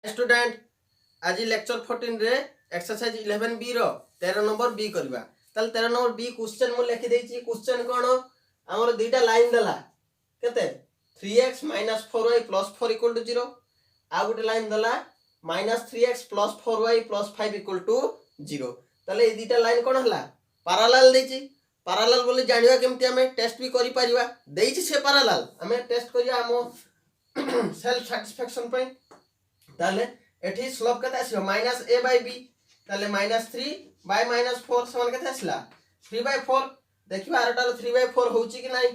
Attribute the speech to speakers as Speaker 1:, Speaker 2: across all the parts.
Speaker 1: Student आज lecture 14 रे exercise 11 B रो 13 number B करबा ताल 13 नंबर बी क्वेश्चन मु लिखि देछि। क्वेश्चन कोन हमर दुईटा लाइन देला केते 3x - 4y + 4 = 0 आ गुटे लाइन देला -3x + 4y + 5 = 0 ताले ए दुईटा लाइन कोन हला पैरेलल देछि। पैरेलल बोली जानिबा केमति हमें टेस्ट भी करि परिबा देछि से पैरेलल हमें टेस्ट करिया हम सेल्फ सैटिस्फैक्शन पे ताले एठी स्लोप केते आसीबो -a/b ताले -3 / -4 समान केते आसला 3/4 देखिबा आरटार 3/4 होउची कि नाही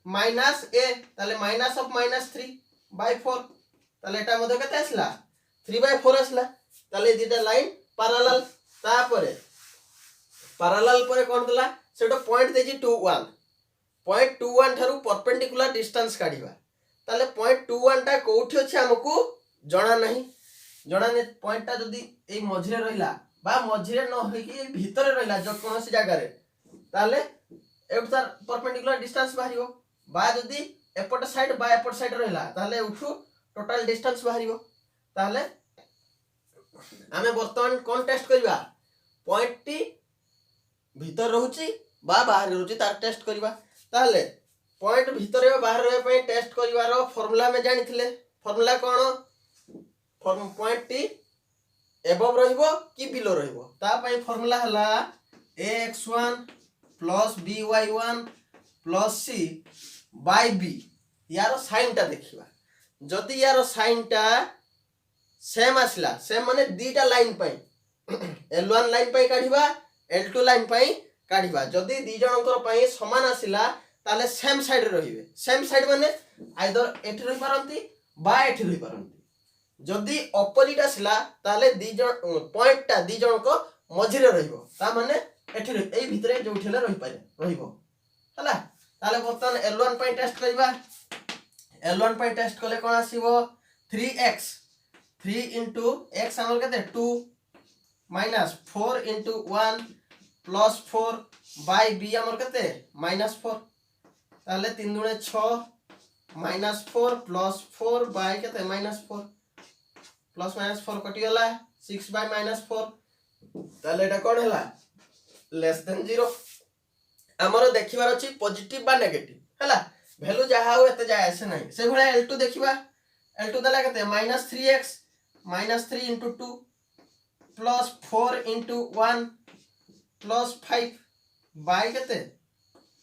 Speaker 1: -a ताले -3/4 ताले एटा मध्ये केते आसला 3/4 आसला ताले दिटा लाइन पैरेलल तापरे पैरेलल परे कोन दला सेटो पॉइंट देजी 21 पॉइंट 21 थारु परपेंडिकुलर डिस्टेंस काढिबा ताले पॉइंट 21 टा कोठी अछि हमकु जणा नहीं जणा ने पॉइंट टा जदी ए मझिरे रहिला बा मझिरे न होई कि भीतर रहिला जो कोनोसी जागा रे ताले एटा परपेंडिकुलर डिस्टेंस बाहरिबो बा जदी एपट साइड बा एपट साइड रहिला ताले उठु टोटल डिस्टेंस बाहरिबो ताले हमें वर्तमान कोन टेस्ट करबा पॉइंट टी भीतर रहउची बा बाहर रहउची तार टेस्ट करबा ताले पॉइंट भीतर बा बाहर रहे पे टेस्ट करबार फार्मूला में जानिथिले फार्मूला कोन पॉइंट टी एबव रहिबो कि बिलो रहिबो ता पई फार्मूला हला ax1 + by1 + c / b यार साइन टा देखिबा जदी यार साइन टा सेम आसला सेम माने दीटा लाइन पई l1 लाइन पई काढिबा l2 लाइन पई काढिबा जदी दी जनकर पई समान आसिला ताले सेम साइड रहिबे सेम साइड माने आइदर एठी रहि पारंती बा एठी रहि पारंती जदी ऑपोजिट आसला ताले दी जन पॉइंट ता दी जन को मझिरे रहिबो ता माने एठी एई भितरे जोठेले रहि पारे रहिबो हला ताले बर्तन l1 पई टेस्ट करबा l1 पई टेस्ट कले कोन आसीबो 3x 3 * x हमर केते 2 - 4 * 1 + 4 / b हमर केते -4 ताले 3 * 6 -4 + 4 / केते -4 + -4 कटि गला 6 / -4 ताले एटा कोन हला लेस देन 0 हमरो देखिबार अछि पॉजिटिव बा नेगेटिव हला वैल्यू जहा हो एते जाय से नहीं से भले l2 देखिबा l2 दला केते -3x -3 * 2 + 4 * 1 + 5 / केते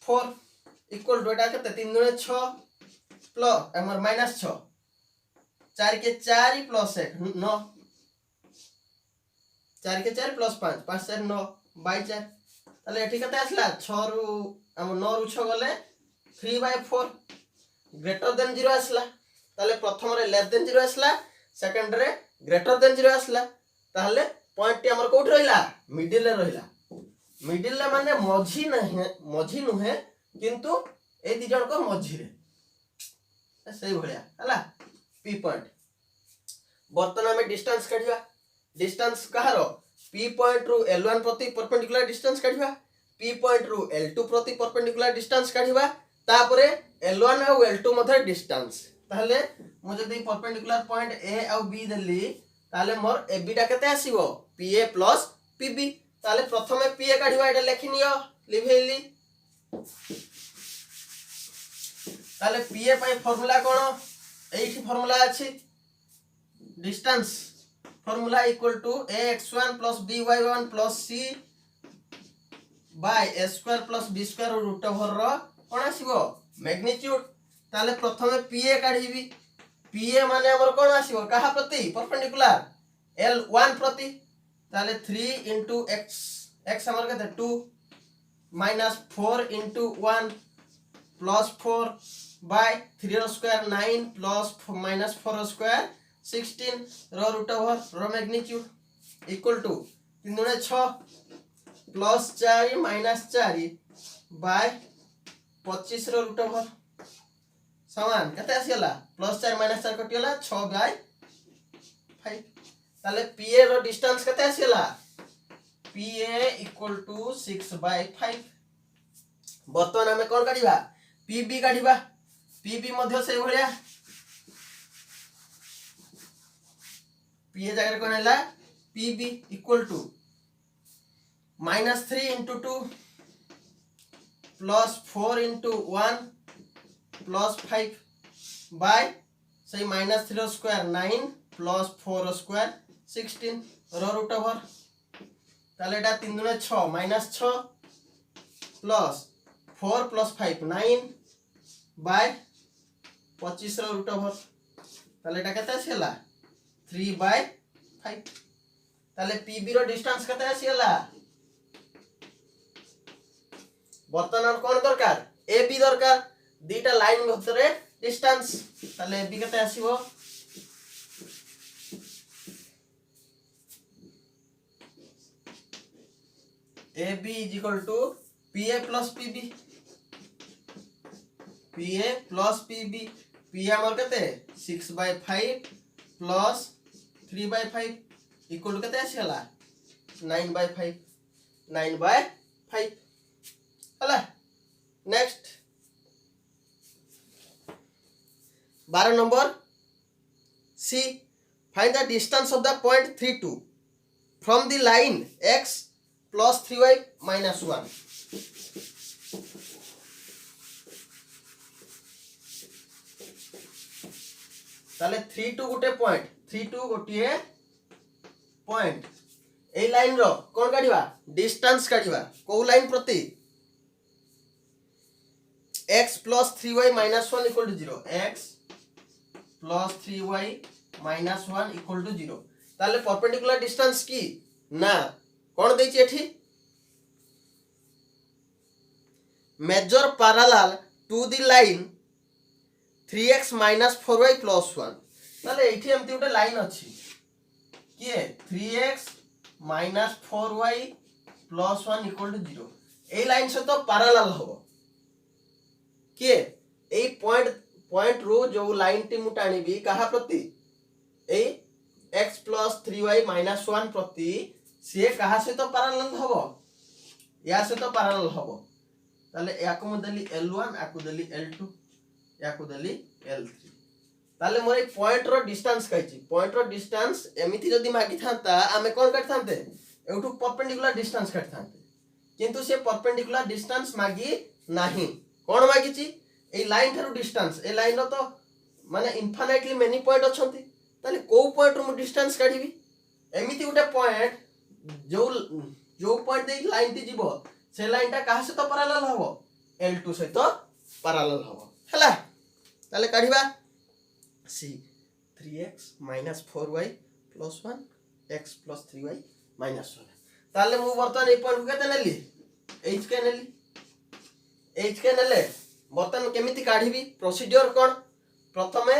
Speaker 1: 4 इक्वल टू एटा केते 3 * 6 प्लस हमर -6 4 के 4 + 1 9 4 के 4 + 5 5 4 9 / 4 ताले एठी कते आसला 6 रु हम 9 रु 6 गले 3/4 ग्रेटर देन 0 आसला ताले प्रथम रे लेस देन 0 आसला सेकंड रे ग्रेटर देन 0 आसला ताले पॉइंट टी हमर कोठ रहिला मिडिल रे रहिला मिडिल रे माने मझी नहीं मझी नुहे किंतु ए दि जण को मझी रे सही भलिया हला पी पॉइंट वर्तमान में डिस्टेंस काढिबा डिस्टेंस कहारो पी पॉइंट रु l1 प्रति परपेंडिकुलर डिस्टेंस काढिबा पी पॉइंट रु l2 प्रति परपेंडिकुलर डिस्टेंस काढिबा तापरे l1 और l2 मध्ये डिस्टेंस ताले मु जदी परपेंडिकुलर पॉइंट a और b देली ताले मोर ab टा केते आसीबो pa + pb ताले प्रथमे pa काढिबा एटा लेखिनियो लिभेली ताले pa पई फार्मूला कोन एठी फार्मूला अछि distance formula equal to ax1 + by1 + c / a² + b² √over रो कोन आसीबो मैग्नीट्यूड ताले प्रथमे pa काढिबी pa माने हमर कोन आसीबो कहा प्रति परपेंडिकुलर l1 प्रति ताले 3 * x x हमर केते 2 - 4 * 1 + 4 / 3² 9 + -4² 16 रो √over रो मैग्नीट्यूड इक्वल टू 3 * 6 + 4 - 4 / 25 रो √over समान केते आसीला +4 - 4 कटि गला 6/5 ताले pa रो डिस्टेंस केते आसीला pa = 6/5 वर्तमान हमें कोन काढिबा pb काढिबा pb मध्ये से भलिया पी ए जगह कौन है P B equal to -3 into 2 plus 4 into 1 plus 5 by सही -3 स्क्वायर 9 प्लस 4 स्क्वायर 16 रो रूट ओवर ताले एटा 3 दुने 6 -6 प्लस 4 प्लस 5 9 बाय 25 रो रूट ओवर ताले एटा केते आसीला 3/5 ताले पीबी रो डिस्टेंस केते आसीला बर्तमान कौन दरकार ए बी दरकार दीटा लाइन भीतर डिस्टेंस ताले ए बी केते आसीबो A B is equal to P A plus P B P हमर केते 6/5 प्लस 3/5 इक्वल टू केते आसीला 9/5 9/5 हला नेक्स्ट 12 नंबर सी find the distance of the point 32 from the line x plus 3y minus 1 ताले 32 गोटे पॉइंट 32 गोटे पॉइंट ए लाइन रो कोन काढिबा डिस्टेंस काढिबा को लाइन प्रति x plus 3y minus 1 equal to 0 x plus 3y minus 1 equal to 0 ताले परपेंडिकुलर डिस्टेंस की ना कौन देछि एठी major parallel to the line 3x minus 4y plus 1 ताले एठी एमती उटे लाइन अछि किए 3x minus 4y plus 1 equal to 0 A line से तो पैरेलल हो किए ए पॉइंट रो जो लाइन टी मु टाणीबी कहा प्रति ए x plus 3y minus 1 प्रति से कहा से तो पैरेलल हबो या से तो पैरेलल हबो ताले याको मु देली L1 याको देली L2 याको देली L3 ताले मोर ए पॉइंट रो डिस्टेंस कहछि पॉइंट रो डिस्टेंस एमिति जदी मागी थांता आमे कोन काट थांते एठू परपेंडिकुलर डिस्टेंस काट थांते किंतु से परपेंडिकुलर डिस्टेंस मागी नाही कोन मागी छि ए लाइन थारु डिस्टेंस ए लाइन रो तो माने इनफाइनाइटली मेनी पॉइंट अछंती ताले को पॉइंट रो मु डिस्टेंस काढीबी एमिति उटे पॉइंट जो पॉइंट दे लाइन टी जीवो से लाइन टा कहा से तो पैरेलल हबो L2 से तो पैरेलल हबो हला ताले काढीबा C 3x minus 4y plus 1 x plus 3y minus 1 ताले मु वर्तमान ए पॉइंट को केते नेली h के नेले बर्तन केमिति काढीबी प्रोसीजर कोन प्रथमे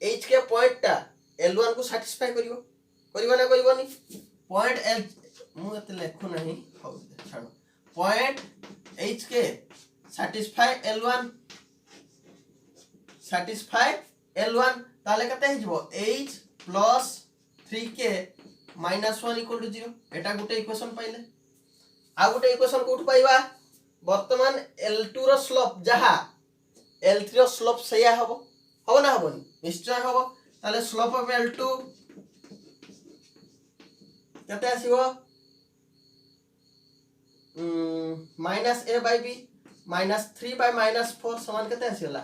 Speaker 1: h के पॉइंट टा L1 को सैटिस्फाई करिवो ना करिवोनी पॉइंट L मु एते लेखु नाही हो छाड़ो पॉइंट h के सैटिस्फाई L1 ताले कते हिजबो h plus 3k minus 1 equal to 0 एटा गुटे इक्वेशन पाइले आ गुटे इक्वेशन कोठ पाइबा वर्तमान L2 रो स्लोप जहा L3 रो स्लोप सया हबो ना हबोनी निश्चय हबो ताले स्लोप ऑफ L2 कते आसीबो -a/b -3/-4 समान कते आसीला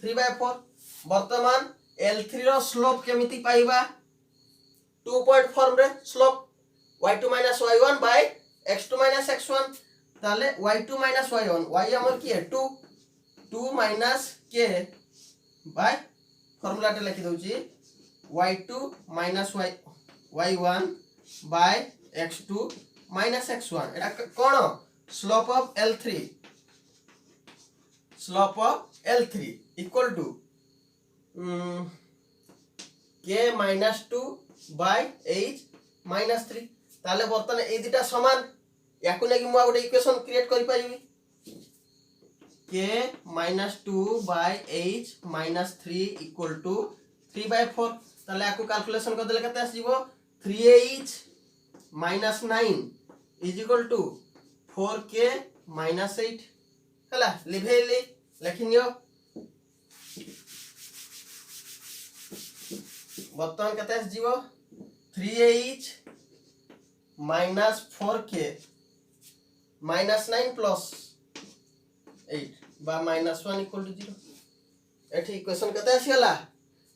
Speaker 1: 3/4 वर्तमान L3 रो स्लोप केमिति पाइबा 2 पॉइंट फॉर्म रे slope y2 - y1 by x2 - x1 ताले y2 - y1 y हमर की है 2 k बाय फार्मूला टे लिखि दउची y2 - y1 by x2 - x1 एटा कोन slope of L3 equal to k - 2 by h - 3 ताले बर्तन ए दिटा समान याकु नेकी मु गोटे इक्वेशन क्रिएट करि परिबी k - 2 by h - 3 equal to 3/4 ताले याकु कैलकुलेशन कर देले कते आसीबो 3h - 9 is equal to 4k - 8 हला लिभेली लेखिनियो बर्तमान कते आसीबो 3h minus 4k minus 9 plus 8 बा minus 1 equal to 0 एठी इक्वेशन केते आसीला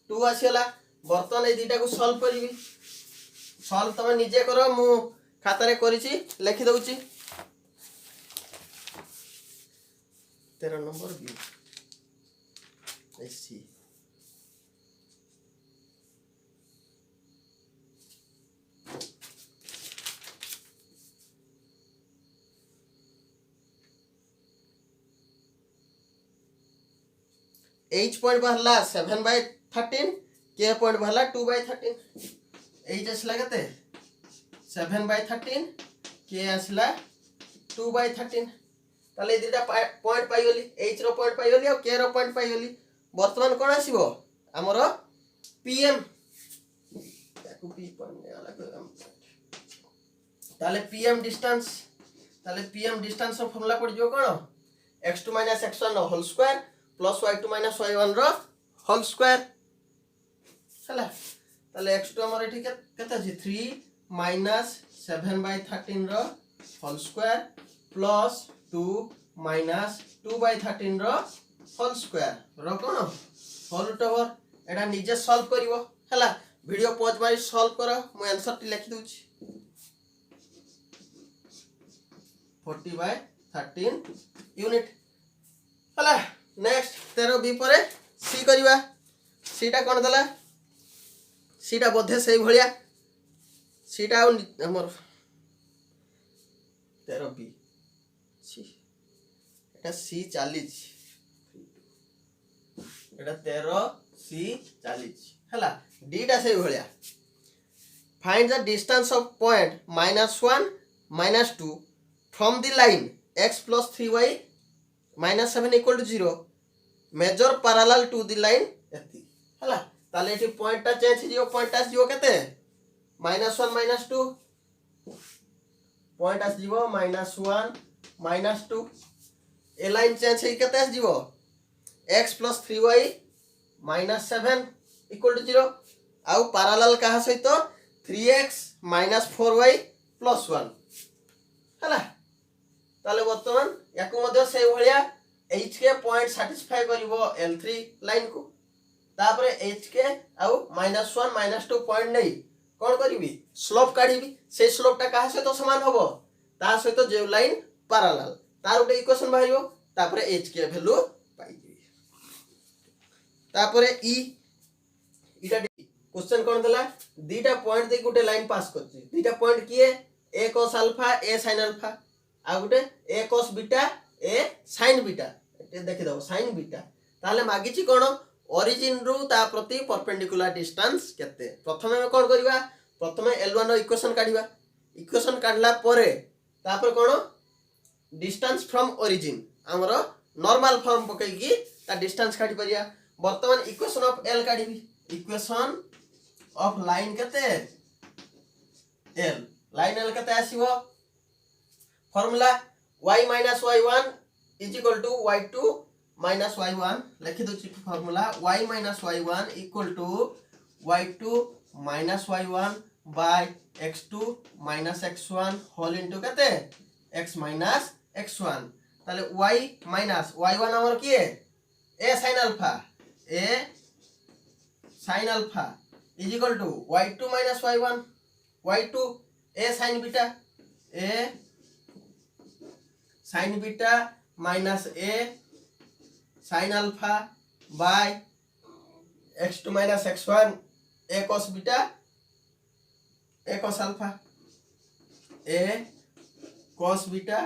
Speaker 1: 2 आसीला बर्तन ए दुटा को सॉल्व करिवि सॉल्व तमे निजे करो मु खाता रे करिछि लिखि दउछि 13 नंबर बी एसी 8 पॉइंट बहला 7/13 के पॉइंट बहला 2/13 8 असला कते 7/13 के असला 2/13 ताले दिटा पॉइंट पाइगली h रो पॉइंट पाइगली और k रो पॉइंट पाइगली वर्तमान कोन आसीबो हमर pm ताकू p पॉइंट अलग ताले pm डिस्टेंस रो फार्मूला पड़ जो कोन x2 - x1 whole square plus y2 - y1 रो होल स्क्वायर हला ताले x2 हमर एठी केता छी 3 - 7/13 रो होल स्क्वायर प्लस 2 - 2/13 रो होल स्क्वायर रो कोन होल रूट ओवर एडा निजे सॉल्व करिवो हला वीडियो पॉज मारी सॉल्व करो मु आंसर टी लिखि दउची 40/13 यूनिट हला नेक्स्ट 13 बी परे सी करिवा सीटा कोन दला सीटा बोधे सही भलिया सीटा हमर 13 बी सी एटा सी 40 एटा 13 सी 40 हला डीटा सही भलिया find the distance of point -1 - 2 from the line x + 3y -7 = 0 मेजर पैरेलल टू द लाइन एति हला ताले एठी पॉइंट ता चेंज हियो पॉइंट आस जिवो केते -1 - 2 पॉइंट आस जिवो -1 - 2 ए लाइन चेंज हि केते आस जिवो x + 3y -7 = 0 आउ पैरेलल कहा सहित 3x - 4y + 1 हला ताले वर्तमान याको मध्य सेही भलिया h के पॉइंट सैटिस्फाई करिवो l3 लाइन को तापरे h के आउ -1 - 2 पॉइंट नै कोन करिवि स्लोप काढिवि से स्लोप ता कहा सहित समान होबो ता सहित जे लाइन पैरेलल तार उटे इक्वेशन बाहियो तापरे h के वैल्यू पाइ दिबि तापरे e इटा क्वेश्चन कोन दला दीटा पॉइंट दे गुटे लाइन पास करछि दीटा पॉइंट किए a cos alpha a sin alpha आ गुटे a cos बीटा ए sin बीटा ए देखि दो sin बीटा ताले मागिछि कोन ओरिजिन रु ता प्रति परपेंडिकुलर डिस्टेंस केते प्रथमे हम कोन करबा प्रथमे L1 रो इक्वेशन काढला परे तापर कोन डिस्टेंस फ्रॉम ओरिजिन हमरो नॉर्मल फॉर्म पकैकी ता डिस्टेंस काढि परिया वर्तमान इक्वेशन ऑफ L काढिबी इक्वेशन ऑफ लाइन केते L लाइन L केते आसीबो formula y - y1 = y2 - y1 लिखि दोछि formula y - y1 = y2 - y1 by x2 - x1 whole into केते x - x1 ताले y - y1 हमर की है a sin alpha = y2 - y1 y2 a sin beta minus a sin alpha by x2 - x1 a cos beta a cos alpha a cos beta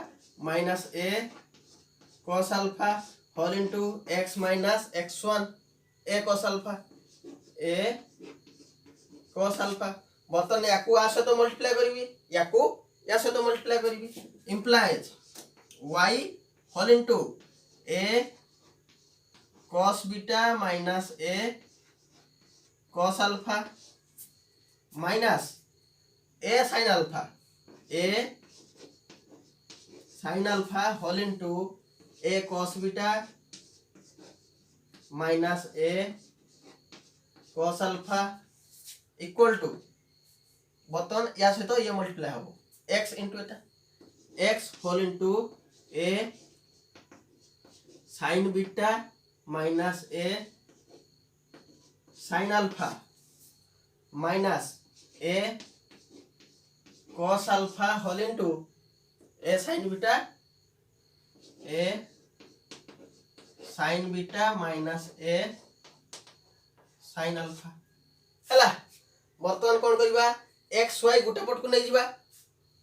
Speaker 1: minus a cos alpha whole into x minus x1 a cos alpha a cos alpha बर्तन याकू आसे तो multiply करबी याकू या से तो multiply करबी implies y whole into a cos beta minus a cos alpha minus a sin alpha whole into a cos beta minus a cos alpha equal to बर्तमान या सहित ये मल्टीप्लाई हम x इंटू एटा x whole into a sine beta minus a sine alpha minus a cos alpha whole into a sine beta a sine beta minus a sine alpha हला बर्तमान कोन करबा x y गुटे पट को नै जिबा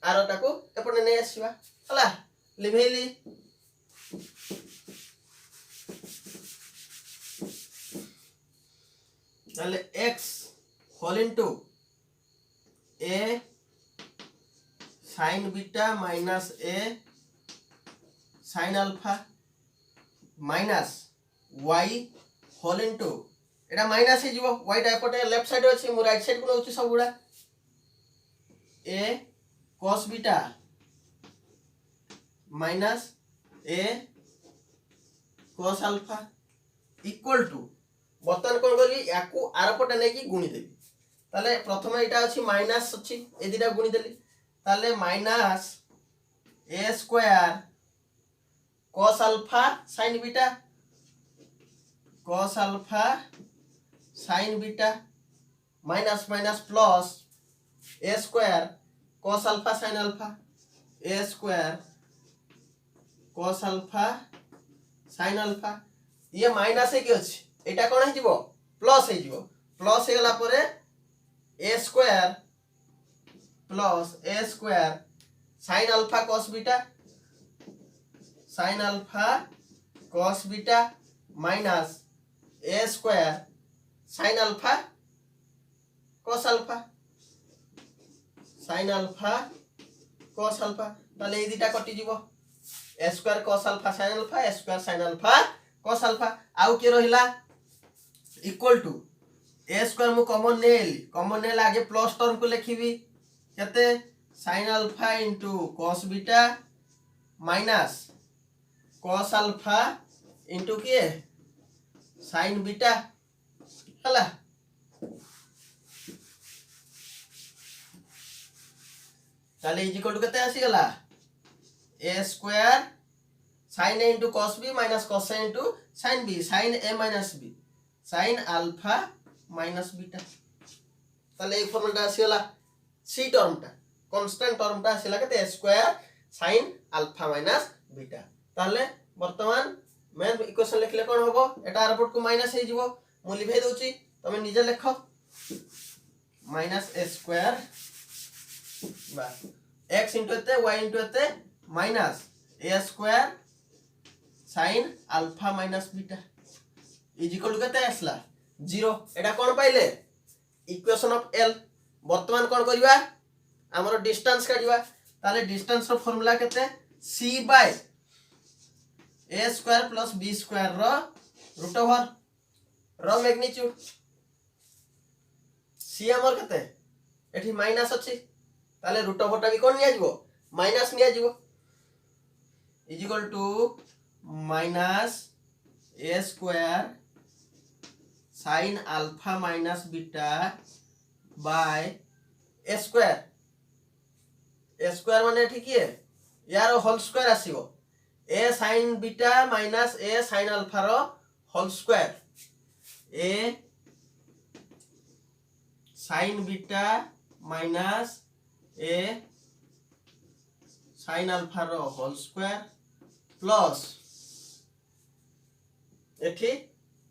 Speaker 1: आरोटा को एपटे नै आसीबा हला लिभेली ताले x whole into a sin beta minus a sin alpha minus y whole into एटा माइनस हे जीवो y टा एपटे लेफ्ट साइड अछि मु राइट साइड को नउछि सब गुडा a cos beta minus a cos alpha equal to बर्तमान कोन करबी याकू आर पटे नै कि गुणी देबी ताले प्रथम एटा अछि माइनस अछि ए दिटा गुणी देली ताले minus a square cos alpha sin beta cos alpha sin beta minus minus plus a square cos alpha sin alpha a square cos alpha sin alpha ये माइनस है कि अछि एटा कोन हे जीवो प्लस हे जीवो प्लस हे गला परे a square plus a square sin alpha cos beta sin alpha cos beta minus a square sin alpha cos alpha sin alpha cos alpha ताले ए दिटा कटि जीवो a square cos alpha sin alpha a square sin alpha cos alpha आउ के रहिला equal to a square मु common nail आगे plus term को लिखिबी केते sin alpha into cos beta minus cos alpha into के sin बीटा हला ताले इज इक्वल टू केते आसी गला a square sin a into cos b minus cos a into sin b sin a minus b sin alpha minus beta ताले a formula आसी गला c term टा कांस्टेंट टर्म टा आसीला केते a square sin alpha minus beta ताले वर्तमान main equation लिखले कोन होबो एटा आरपट को माइनस हे जीवो मु लिखै दोची तमे निजे लेखो माइनस a स्क्वायर बा x इनटू एते y इनटू एते minus a square sin alpha minus beta is equal to केते आसला 0 एटा कोन पाइले इक्वेशन ऑफ l वर्तमान कोन करिवा हमरो डिस्टेंस काटिवा ताले डिस्टेंस रो फार्मूला केते c बाय a square plus b square रो रूट ओवर रो मैग्नीट्यूड c हमर केते एठी माइनस अछि ताले रूट ओवर टा भी कोन निया जीवो माइनस निया जीवो is equal to minus a square sin alpha minus beta by a square माने ठीक है यार होल स्क्वायर आसीबो a sin beta minus a sin alpha रो whole square a sin beta minus a sin alpha रो whole square plus एठी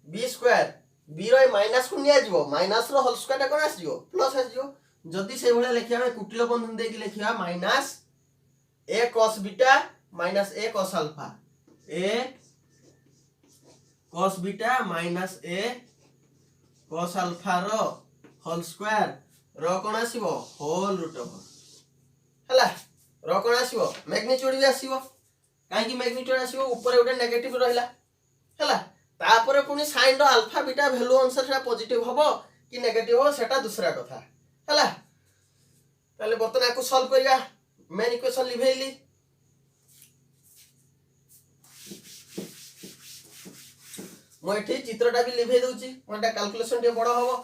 Speaker 1: b square b रो minus को निया जीवो माइनस रो होल स्क्वायर कोन आस जीवो प्लस आस जीवो जदी से भले लिखिया हम कुटिल बंधन दे के लिखिया minus a cos beta minus a cos alpha a cos beta minus a cos alpha रो होल स्क्वायर रो कोन आसीबो होल रूट ओवर हला रो कोन आसीबो मैग्नीट्यूड भी आसीबो काहे कि मैग्नीट्यूड आसीबो ऊपर उडे नेगेटिव रहिला हला तापरे पुनी sin रो अल्फा बीटा वैल्यू अनुसार सेटा पॉजिटिव होबो कि नेगेटिव हो सेटा दूसरा कथा हला ताले बर्तन आकु सॉल्व करिया मेन इक्वेशन लिभेली मो एठी चित्रटा भी लिभे दोची मोटा कैलकुलेशन टे बड़ होबो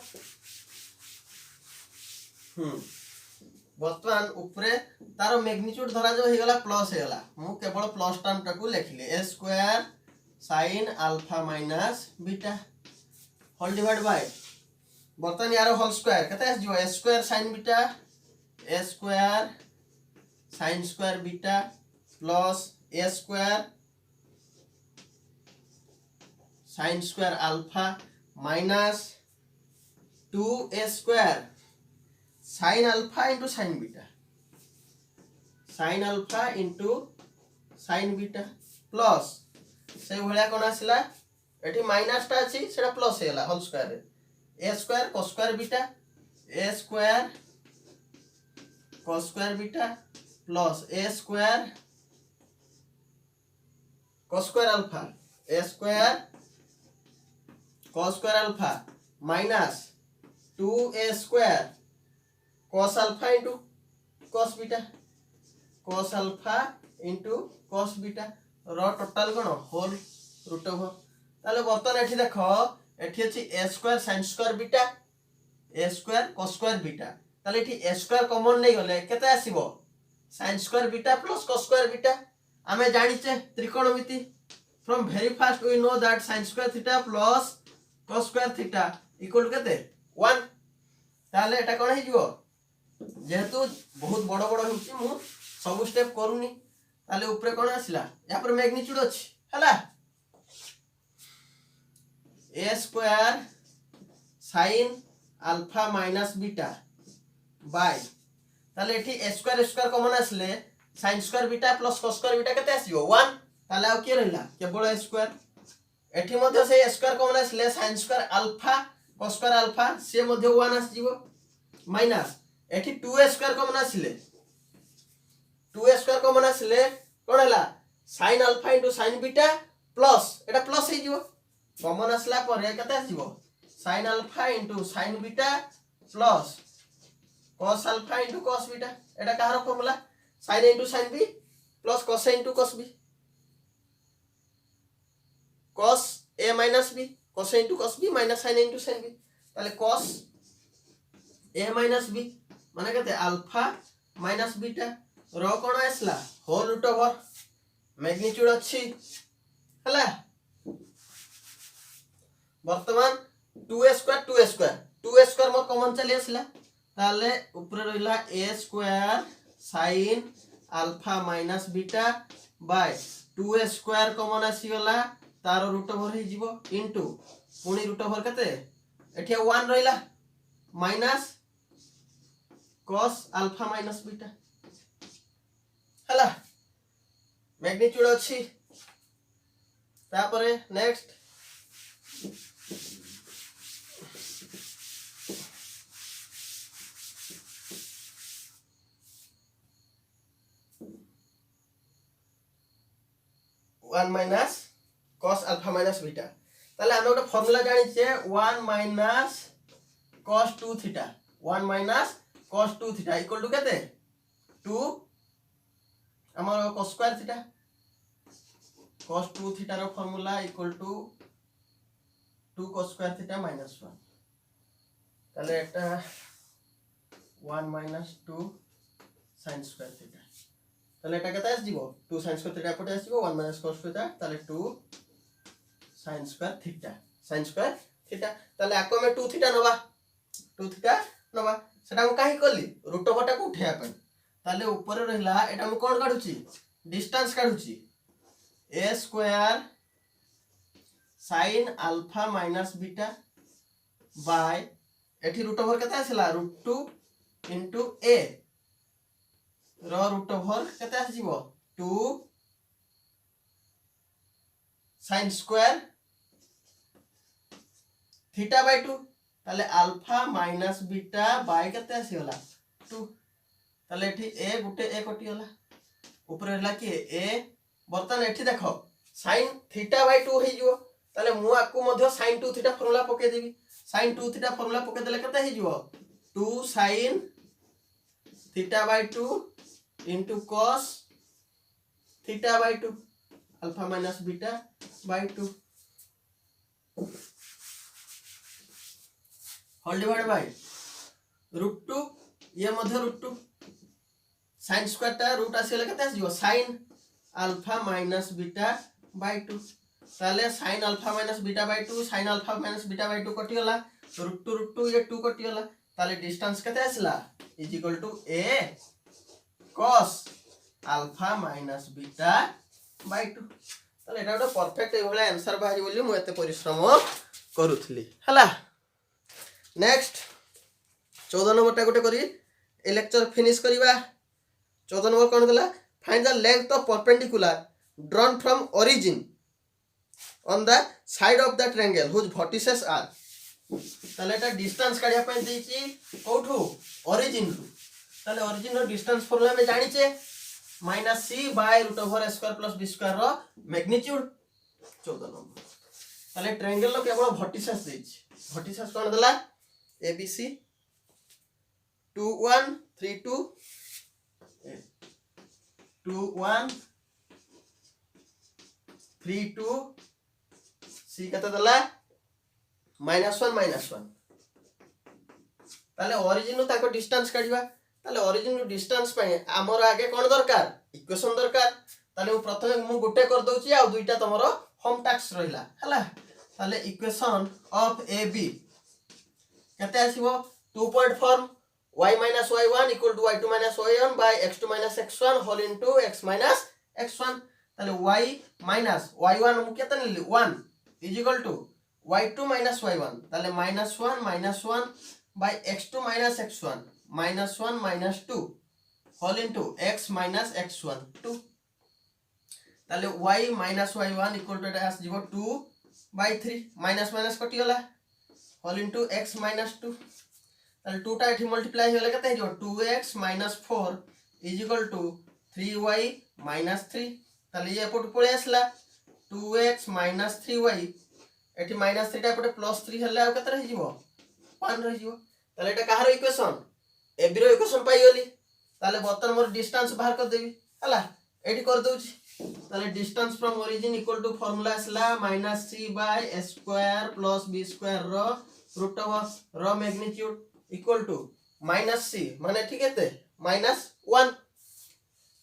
Speaker 1: बर्तमान ऊपर तार मैग्नीट्यूड धरा जो हेगला प्लस हेगला मु केवल प्लस टर्म टाकू लिखली A square sin alpha minus beta whole divide by बर्तमान यार होल स्क्वायर केते आस जिवो A square sin beta A square sin square beta plus A square sin square alpha minus 2a square sin alpha into sin beta sin alpha into sin beta plus से भलिया कोन आसिला एठी minus टा अछि सेटा प्लस हेला whole square रे a square cos square beta a square cos square beta plus a square cos square alpha a square cos square alpha minus 2a square cos alpha into cos beta cos alpha into cos beta रो total कोन whole root over ताले बर्तन एठी देखो एठी अछि a square sin square beta a square cos square beta ताले एठी a स्क्वायर कॉमन नै गले केते आसीबो sin square beta plus cos square beta आमे जानिचे त्रिकोणमिति from very fast we know that sin square theta plus cos square theta equal to केते 1 ताले एटा कोन हे जिवो जेहेतु बहुत बड़ बड़ होछि मु सब स्टेप करूनी ताले ऊपर कोन आसिला या पर मैग्नीट्यूड अछि हला a square sin alpha minus beta bye ताले एठी a स्क्वायर कॉमन आसले sin square beta plus cos square beta केते आसीबो 1 ताले आ के रहला केवल a स्क्वायर एठी मध्ये से a स्क्वायर कॉमन आसले sin square alpha cos square alpha से मध्ये 1 आस जीवो माइनस एठी 2a स्क्वायर कॉमन आसले 2a स्क्वायर कॉमन आसले कोन हला sin alpha into sin beta plus एटा प्लस हे जीवो कॉमन आसला पर केते आसीबो sin alpha into sin beta plus cos alpha into cos beta एटा कहार formula sin into sin b plus cos into cos b cos a minus b cos into cos b minus sin into sin b ताले cos a minus b माने केते alpha minus beta रो कोन आसला whole root over magnitude अछि हला वर्तमान 2a square मो कॉमन चली आसला ताले ऊपर रहिला a square sin alpha minus beta bye 2a square common आसी गला तार रूट ओवर हे जीवो इनटू पुनी रूट ओवर केते एठी 1 रहिला minus cos alpha minus beta हला मैग्नीट्यूड अछि तापरे next one minus cos alpha minus beta ताले हम गोटे फार्मूला जानि छे 1 minus cos 2 theta 1 minus cos 2 theta equal to केते 2 हमर cos square theta cos 2 theta रो formula equal to 2 cos square theta minus 1 ताले एटा 1 माइनस 2 sin स्क्वायर थीटा ताले एटा केते आस जीवो 2 sin स्क्वायर थीटा पटे आसीबो 1 माइनस cos थीटा ताले 2 sin स्क्वायर थीटा ताले आको में 2 थीटा नवा सेटा हम काहे करली रूट ओवर टा को उठेया पय ताले ऊपर रहला एटा हम कोन काढुची डिस्टेंस काढुची a square sin alpha minus beta by एठी रूट ओवर केते आसला √2 इनटू a रो रूट ओवर केते आस जीवो 2 sin स्क्वायर थीटा बाय 2 ताले अल्फा माइनस बीटा बाय केते आसी होला 2 ताले एठी a गुटे a कटि होला ऊपर रहला कि a बर्तन एठी देखो sin थीटा बाय 2 हे जिवो ताले मु आकु मध्ये sin 2 थीटा फार्मूला पके देबी sin 2 थीटा फार्मूला पके देले केते हे जिवो 2 sin theta by 2 into cos theta by 2 alpha minus beta by 2 whole divide by √2 ये मध्ये √2 sin स्क्वायर टा रूट आसीले केते आसीबो sin alpha minus beta by 2 ताले sin alpha minus beta by 2 sin alpha minus beta by 2 कटि गला root 2 ये 2 कटि गला ताले डिस्टेंस केते आसला is equal to a cos alpha minus beta by 2 ताले एटा गोटे परफेक्ट ए भले आंसर बाहरी बोली मु एते परिश्रम करूथली हला नेक्स्ट 14 नंबर टा गोटे करी ए लेक्चर फिनिश करिवा 14 नंबर कोन देला find the length of perpendicular drawn from origin on the side of the triangle whose vertices are ताले एटा डिस्टेंस काढिया पय देची कोठू ओरिजिन टू ताले ओरिजिन रो डिस्टेंस फॉर्मूला में जानि छे -c by root over square plus b square रो मैग्नीट्यूड 14 नंबर ताले ट्रायंगल रो केवल वर्टिसेस देची वर्टिसेस कोन देला abc 2 1 3 2 2 1 3 2 c कत दला -1 ताले ओरिजिन नु ताको डिस्टेंस काढिबा ताले ओरिजिन नु डिस्टेंस पय हमर आगे कोन दरकार इक्वेशन दरकार ताले प्रथमे मु गोटे कर दउची आ दुईटा तमरो होम टास्क रहिला हला ताले इक्वेशन ऑफ ab कते आसीबो 2.4 y minus y1 equal to y2 minus y1 by x2 minus x1 whole into x minus x1 ताले y minus y1 मु केते निली 1 is equal to y2 minus y1 ताले -1 by x2 minus x1 -1 minus 2 whole into x minus x1 2 ताले y minus y1 equal to as जीवो 2 by 3 minus कटि गला whole into x minus 2 ताले 2 टा एठी मल्टीप्लाई होले केते जो 2x minus 4 is equal to 3y minus 3 ताले ये पट पळे आसला 2x minus 3y एठी minus 3 टा पटे plus 3 हले आ केते रहि जीवो 1 रहि जीवो ताले एटा कहार इक्वेशन ab रो इक्वेशन पाई गेली ताले बर्तन मोर डिस्टेंस बाहर कर देबी हला एठी कर दउची ताले distance from origin equal to formula आसला -c by a square plus b square रो रूट ओवर रो मैग्नीट्यूड इक्वल टू -c माने ठीक है -1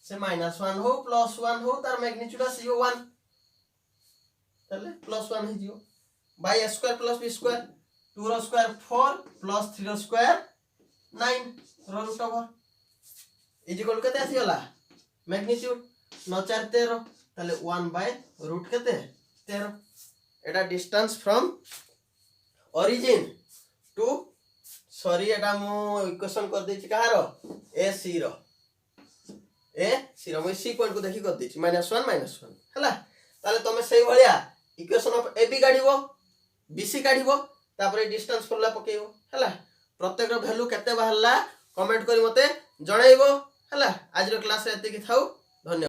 Speaker 1: से -1 हो +1 हो तार मैग्नीट्यूड आसी 1 तले +1 ही जियो by a square plus b square 2 रो स्क्वायर 4 प्लस 3 रो स्क्वायर 9 रो रूट ओवर इज इक्वल केते आसी होला मैग्नीट्यूड 9 4 13 तले 1 बाय रूट केते 13 एटा distance from origin to sorry एटा मु इक्वेशन कर देछि कहारो ए सी रो मु सी पॉइंट को देखि कर देछि -1 हला ताले तमे सेही भलिया इक्वेशन ऑफ ab काढिबो bc काढिबो तापरे डिस्टेंस फॉर्मूला पकेइबो हला प्रत्येक रो वैल्यू केते बाहरला कमेंट करी मते जणाइबो हला आज रो क्लास रे एते कि थाउ।